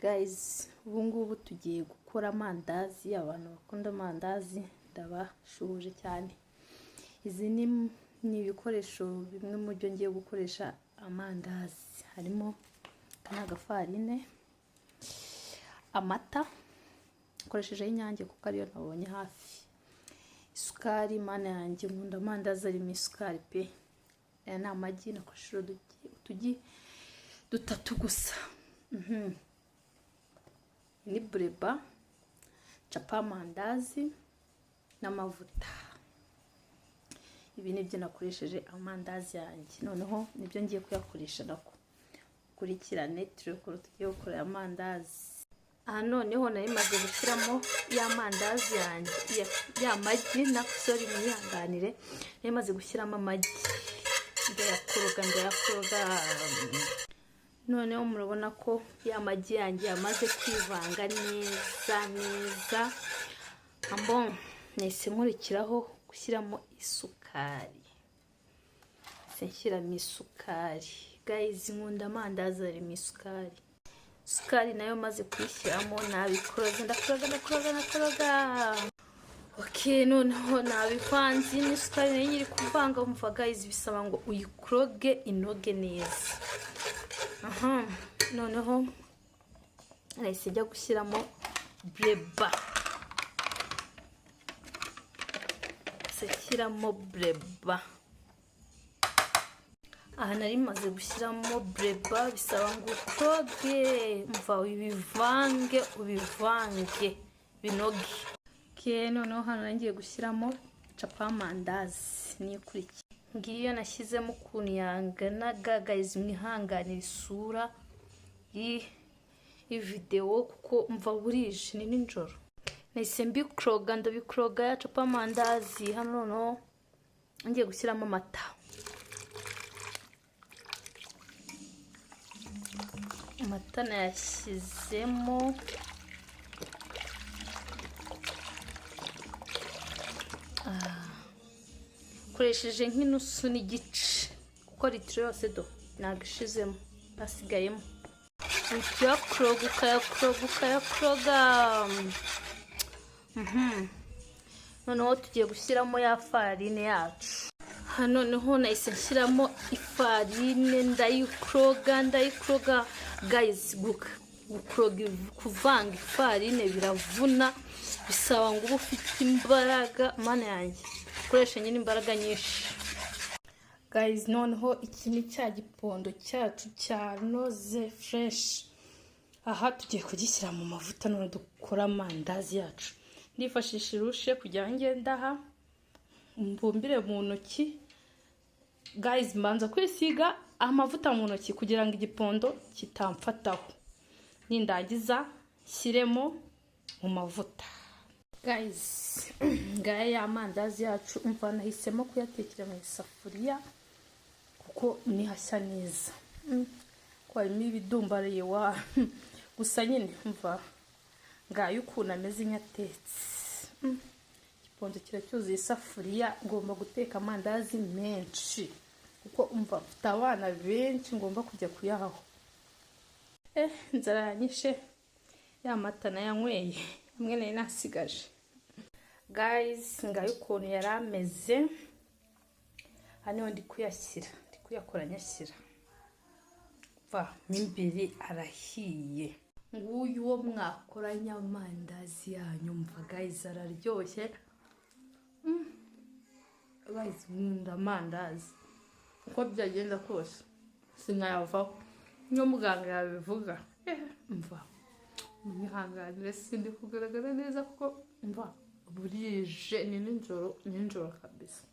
guys, ubu ngubu tugiye gukora amandazi. Abantu bakunda amandazi ndabashuhuje cyane. Izi ni ibikoresho bimwe mu byo ngiye gukoresha amandazi. Harimo agafarine, amata nkoresheje y'Inyange kuko ariyo nabonye hafi, isukari. Mana yanjye nkunda amandazi arimo isukari pe. Aya ni amagi nakoresheje utugi dutatu gusa. Ni bureba, capa amandazi n'amavuta. Ibi nibyo nakoresheje amandazi yanjye. Noneho nibyo ngiye kuyakoresha nako. Kurikirane tureko tugiye gukora amandazi. Aha noneho nari maze gushyiramo ya mandazi yanjye, ya magi na sorry mwihanganire. Nari maze gushyiramo amagi. Ndayakoroga. Noneho murabona ko ya magi yanjye yamaze kwivanga neza. Ambon nese nkurikiraho gushyiramo isukari. Nshyiramo isukari. Guys, nkunda amandazi arimo isukari. Isukari nayo maze kuyishyiramo nabikoroga, ndakoroga. Okay, noneho nabivanze n'isukari nayo nyiri kuvanga. Umva guys, bisaba ngo uyikoroge inoge neza. Noneho nahise njya gushyiramo bureba. Aha nari maze gushyiramo bureba, bisaba ngo ukoroge, umva ubivange binoge. Okay, noneho hano ngiye gushyiramo capa amandazi n'ikurikiye. Ngiyo nashyizemo ukuntu yanganaga. Guys, mwihanganira isura iyi video kuko umva burije ni ninjoro. Nahise ndabikoroga ya capa amandazi. Hano noneho ngiye gushyiramo amata. Amata nayashyizemo. Koresheje nk'inusu n'igice kuko litiro yose do nagishizemo, basigayemo. Ukayakoroga. Noneho tugiye gushyiramo ya farine yacu. Hano noneho nahise nshyiramo ifarine, ndayikoroga. Guys, kuvanga ifarine biravuna, bisaba ngo ube ufite imbaraga. Mana yanjye ukoresha nyine imbaraga nyinshi. Guys, noneho iki ni cya gipondo cyacu cya noze fresh. Aha tugiye kugishyira mu mavuta none dukora amandazi yacu. Ndifashisha irushe kugira ngo ngendaha mbumbire mu ntoki. Guys, mbanza kwisiga amavuta mu ntoki kugira ngo igipondo kitamfataho. Nindangiza shyiremo mu mavuta. Guys, ngaya amandazi yacu umva nahisemo kuyatekera mu isafuriya kuko ni hashya neza. Ko harimo ibidumbariye wa gusa nyine umva ngayo ukuntu ameze nyatetse. Igipondo kiracyuzuye isafuriya, ngomba guteka amandazi menshi kuko umva mfite abana benshi ngomba kujya kuyahaho. Inzara yanyishe, ya mata nayanyweye hamwe nayo nasigaje. Guys, ngayo ukuntu yari ameze. Hano ndi kuyakora nyashyira. Mimbere arahiye. Nguyu wo mwakoranye amandazi yanyu mva guys araryoshye. Guys, nkunda amandazi uko byagenda kose sinkayavaho niyo muganga yabivuga. Mva mwihanganire sindi kugaragara neza kuko mva burije ni ninjoro kabisa.